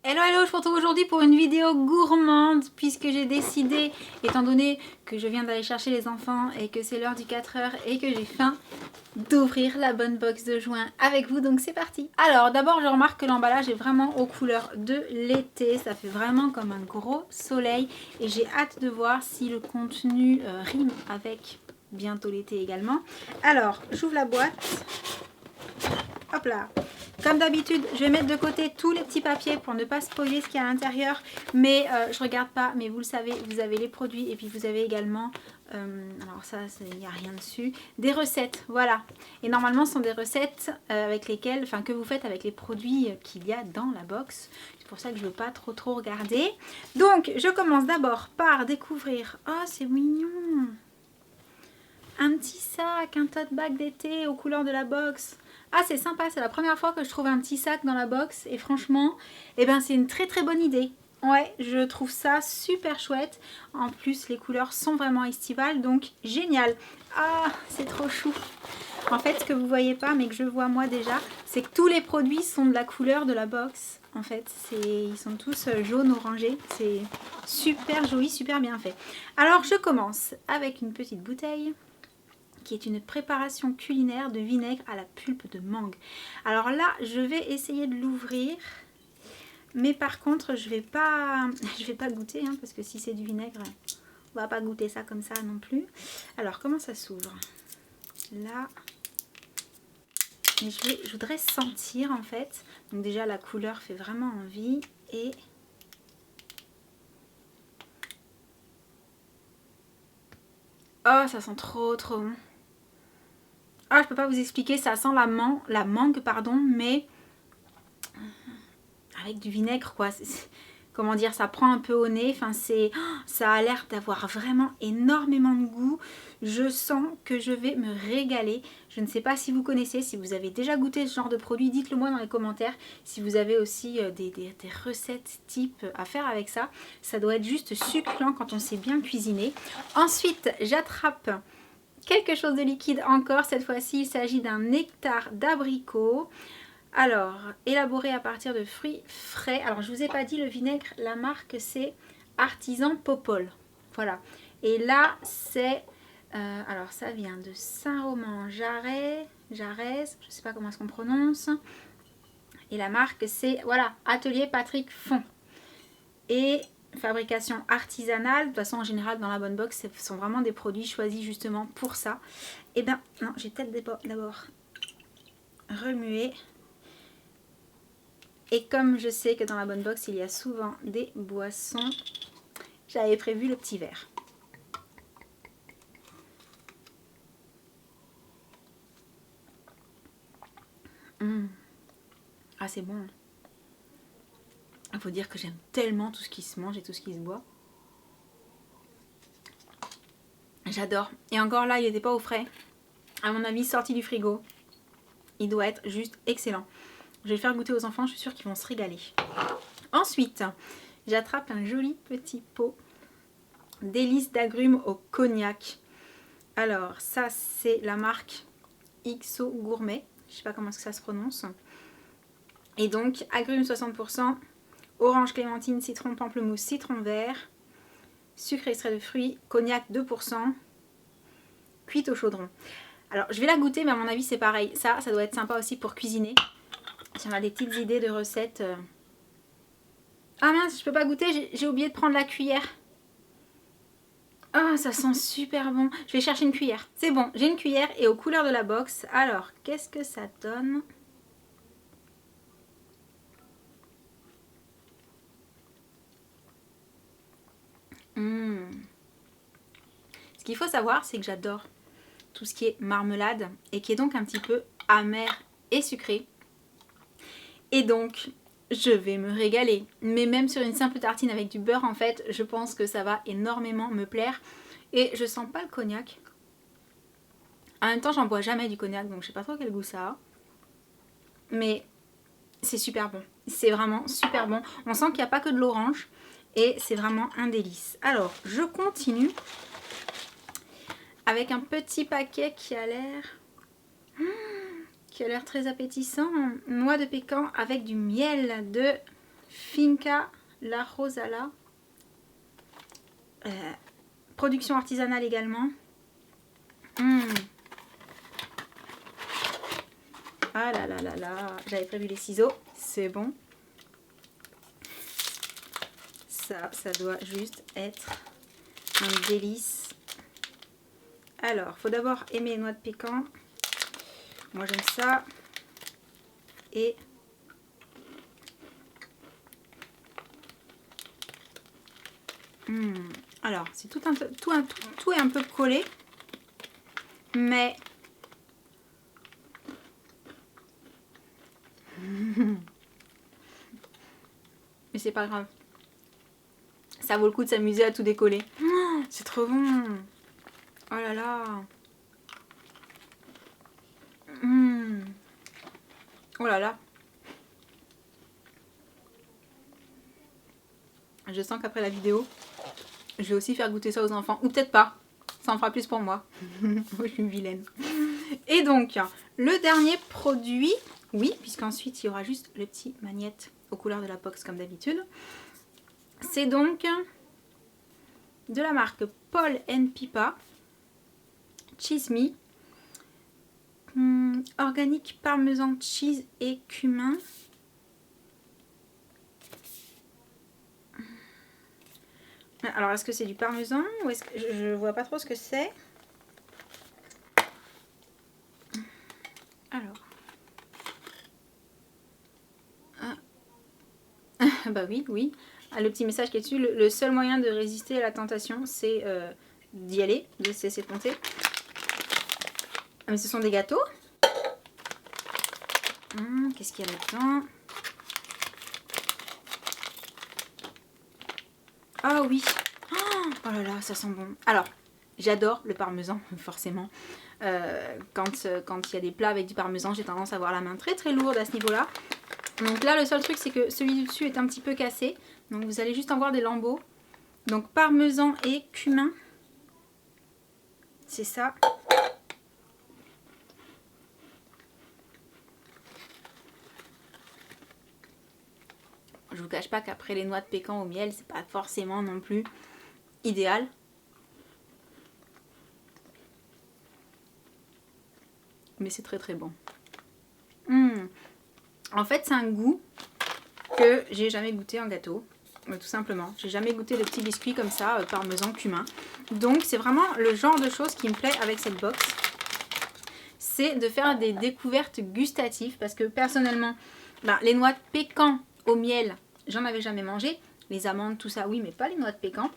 Hello hello, je vous retrouve aujourd'hui pour une vidéo gourmande puisque j'ai décidé, étant donné que je viens d'aller chercher les enfants et que c'est l'heure du 4h et que j'ai faim, d'ouvrir la bonne box de juin avec vous, donc c'est parti. Alors d'abord je remarque que l'emballage est vraiment aux couleurs de l'été, ça fait vraiment comme un gros soleil et j'ai hâte de voir si le contenu rime avec bientôt l'été également. Alors j'ouvre la boîte, hop là. Comme d'habitude, je vais mettre de côté tous les petits papiers pour ne pas spoiler ce qu'il y a à l'intérieur. Mais je regarde pas, mais vous le savez, vous avez les produits et puis vous avez également, alors ça, il n'y a rien dessus, des recettes, voilà. Et normalement, ce sont des recettes avec lesquelles, enfin que vous faites avec les produits qu'il y a dans la box. C'est pour ça que je ne veux pas trop regarder. Donc, je commence d'abord par découvrir, oh c'est mignon, un petit sac, un tote bag d'été aux couleurs de la box. Ah c'est sympa, c'est la première fois que je trouve un petit sac dans la box et franchement, eh ben, c'est une très bonne idée. Ouais, je trouve ça super chouette. En plus, les couleurs sont vraiment estivales, donc génial. Ah, c'est trop chou. En fait, ce que vous voyez pas, mais que je vois moi déjà, c'est que tous les produits sont de la couleur de la box. En fait, ils sont tous jaunes orangés. C'est super joli, super bien fait. Alors, je commence avec une petite bouteille qui est une préparation culinaire de vinaigre à la pulpe de mangue. Alors là, je vais essayer de l'ouvrir, mais par contre, je vais pas goûter, hein, parce que si c'est du vinaigre, on va pas goûter ça comme ça non plus. Alors, comment ça s'ouvre? Là, mais je voudrais sentir en fait. Donc déjà, la couleur fait vraiment envie et oh, ça sent trop bon. Ah, je peux pas vous expliquer, ça sent la mangue, pardon, mais avec du vinaigre, quoi. Comment dire, ça prend un peu au nez. Enfin, ça a l'air d'avoir vraiment énormément de goût. Je sens que je vais me régaler. Je ne sais pas si vous connaissez, si vous avez déjà goûté ce genre de produit, dites-le moi dans les commentaires. Si vous avez aussi des recettes type à faire avec ça, ça doit être juste succulent quand on sait bien cuisiner. Ensuite, j'attrape quelque chose de liquide encore. Cette fois-ci, il s'agit d'un nectar d'abricot. Alors, élaboré à partir de fruits frais. Alors, je ne vous ai pas dit le vinaigre, la marque c'est Artisan Popol. Voilà. Et là, c'est... alors, ça vient de Saint-Romain-Jarez. Jarez, je ne sais pas comment est-ce qu'on prononce. Et la marque c'est, voilà, Atelier Patrick Font. Et fabrication artisanale. De toute façon, en général, dans la bonne box, ce sont vraiment des produits choisis justement pour ça. Et bien, non, j'ai peut-être d'abord remué. Et comme je sais que dans la bonne box, il y a souvent des boissons, j'avais prévu le petit verre. Ah, c'est bon. Il faut dire que j'aime tellement tout ce qui se mange et tout ce qui se boit. J'adore. Et encore là, il n'était pas au frais. À mon avis, sorti du frigo. Il doit être juste excellent. Je vais le faire goûter aux enfants, je suis sûre qu'ils vont se régaler. Ensuite, j'attrape un joli petit pot délices d'agrumes au cognac. Alors, ça, c'est la marque XO Gourmet. Je ne sais pas comment ça se prononce. Et donc, agrumes 60%, orange, clémentine, citron, pamplemousse, citron vert, sucre extrait de fruits, cognac 2%, cuite au chaudron. Alors, je vais la goûter, mais à mon avis, c'est pareil. Ça doit être sympa aussi pour cuisiner. Si on a des petites idées de recettes. Ah mince, je peux pas goûter, j'ai oublié de prendre la cuillère. Ah, ça sent super bon. Je vais chercher une cuillère. C'est bon, j'ai une cuillère et aux couleurs de la box. Alors, qu'est-ce que ça donne? Ce qu'il faut savoir, c'est que j'adore tout ce qui est marmelade et qui est donc un petit peu amer et sucré. Et donc, je vais me régaler. Mais même sur une simple tartine avec du beurre, en fait, je pense que ça va énormément me plaire. Et je sens pas le cognac. En même temps, j'en bois jamais du cognac, donc je sais pas trop quel goût ça a. Mais c'est super bon. C'est vraiment super bon. On sent qu'il n'y a pas que de l'orange. Et c'est vraiment un délice. Alors, je continue avec un petit paquet qui a l'air très appétissant. Noix de pécan avec du miel de Finca La Rosala. Production artisanale également. Ah là là là là, j'avais prévu les ciseaux, c'est bon. Ça doit juste être un délice. Alors, faut d'abord aimer les noix de pécan. Moi j'aime ça. Et alors, c'est tout est un peu collé, mais c'est pas grave. Ça vaut le coup de s'amuser à tout décoller. C'est trop bon. Oh là là. Oh là là. Je sens qu'après la vidéo, je vais aussi faire goûter ça aux enfants. Ou peut-être pas. Ça en fera plus pour moi. Je suis une vilaine. Et donc, le dernier produit, oui, puisqu'ensuite il y aura juste le petit magnète aux couleurs de la box comme d'habitude. C'est donc de la marque Paul & Pipa Cheese Me. Organique parmesan cheese et cumin. Alors, est-ce que c'est du parmesan ou est-ce que je vois pas trop ce que c'est? Alors. Bah oui, oui. Ah, le petit message qui est dessus, le seul moyen de résister à la tentation, c'est d'y aller, de cesser de tenter. Ah, mais ce sont des gâteaux. Qu'est-ce qu'il y a là-dedans? Ah oui. Oh là là, ça sent bon. Alors, j'adore le parmesan, forcément. Quand il y a des plats avec du parmesan, j'ai tendance à avoir la main très très lourde à ce niveau-là. Donc là, le seul truc, c'est que celui du dessus est un petit peu cassé. Donc vous allez juste en voir des lambeaux. Donc parmesan et cumin. C'est ça. Je vous cache pas qu'après les noix de pécan au miel, c'est pas forcément non plus idéal. Mais c'est très très bon. En fait, c'est un goût que j'ai jamais goûté en gâteau. Tout simplement. J'ai jamais goûté de petits biscuits comme ça, parmesan, cumin. Donc c'est vraiment le genre de choses qui me plaît avec cette box. C'est de faire des découvertes gustatives. Parce que personnellement, les noix de pécan au miel, j'en avais jamais mangé. Les amandes, tout ça, oui, mais pas les noix de pécan.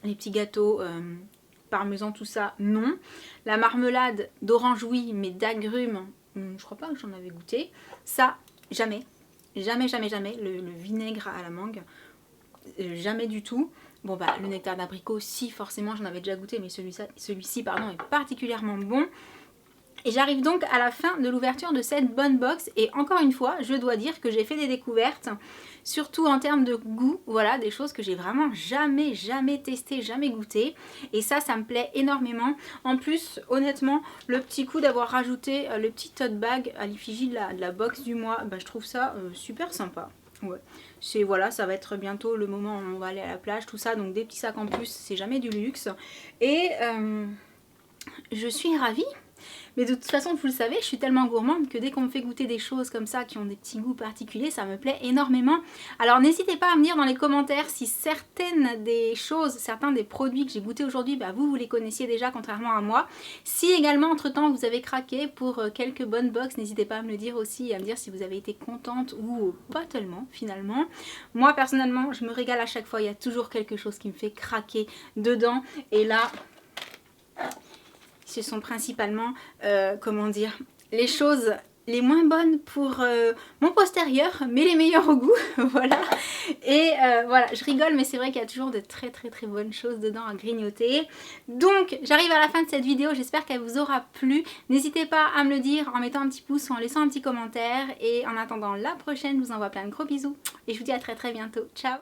Les petits gâteaux parmesan, tout ça, non. La marmelade d'orange, oui, mais d'agrumes, je crois pas que j'en avais goûté. Ça, jamais. Jamais, jamais, jamais. Le vinaigre à la mangue, jamais du tout. Bon, le nectar d'abricot, si, forcément, j'en avais déjà goûté, mais celui-ci, est particulièrement bon. Et j'arrive donc à la fin de l'ouverture de cette bonne box. Et encore une fois, je dois dire que j'ai fait des découvertes, surtout en termes de goût. Voilà, des choses que j'ai vraiment jamais testé, jamais goûté. Et ça me plaît énormément. En plus, honnêtement, le petit coup d'avoir rajouté le petit tote bag à l'effigie de la box du mois, je trouve ça super sympa. Ouais, voilà, ça va être bientôt le moment où on va aller à la plage, tout ça. Donc des petits sacs en plus, c'est jamais du luxe. Et je suis ravie. Mais de toute façon, vous le savez, je suis tellement gourmande que dès qu'on me fait goûter des choses comme ça qui ont des petits goûts particuliers, ça me plaît énormément. Alors n'hésitez pas à me dire dans les commentaires si certaines des choses, certains des produits que j'ai goûtés aujourd'hui, vous les connaissiez déjà contrairement à moi. Si également entre temps vous avez craqué pour quelques bonnes box, n'hésitez pas à me le dire aussi et à me dire si vous avez été contente ou pas tellement finalement. Moi personnellement, je me régale à chaque fois, il y a toujours quelque chose qui me fait craquer dedans et là... Ce sont principalement, comment dire, les choses les moins bonnes pour mon postérieur, mais les meilleures au goût, voilà. Et voilà, je rigole, mais c'est vrai qu'il y a toujours de très très très bonnes choses dedans à grignoter. Donc, j'arrive à la fin de cette vidéo, j'espère qu'elle vous aura plu. N'hésitez pas à me le dire en mettant un petit pouce ou en laissant un petit commentaire. Et en attendant la prochaine, je vous envoie plein de gros bisous. Et je vous dis à très très bientôt. Ciao!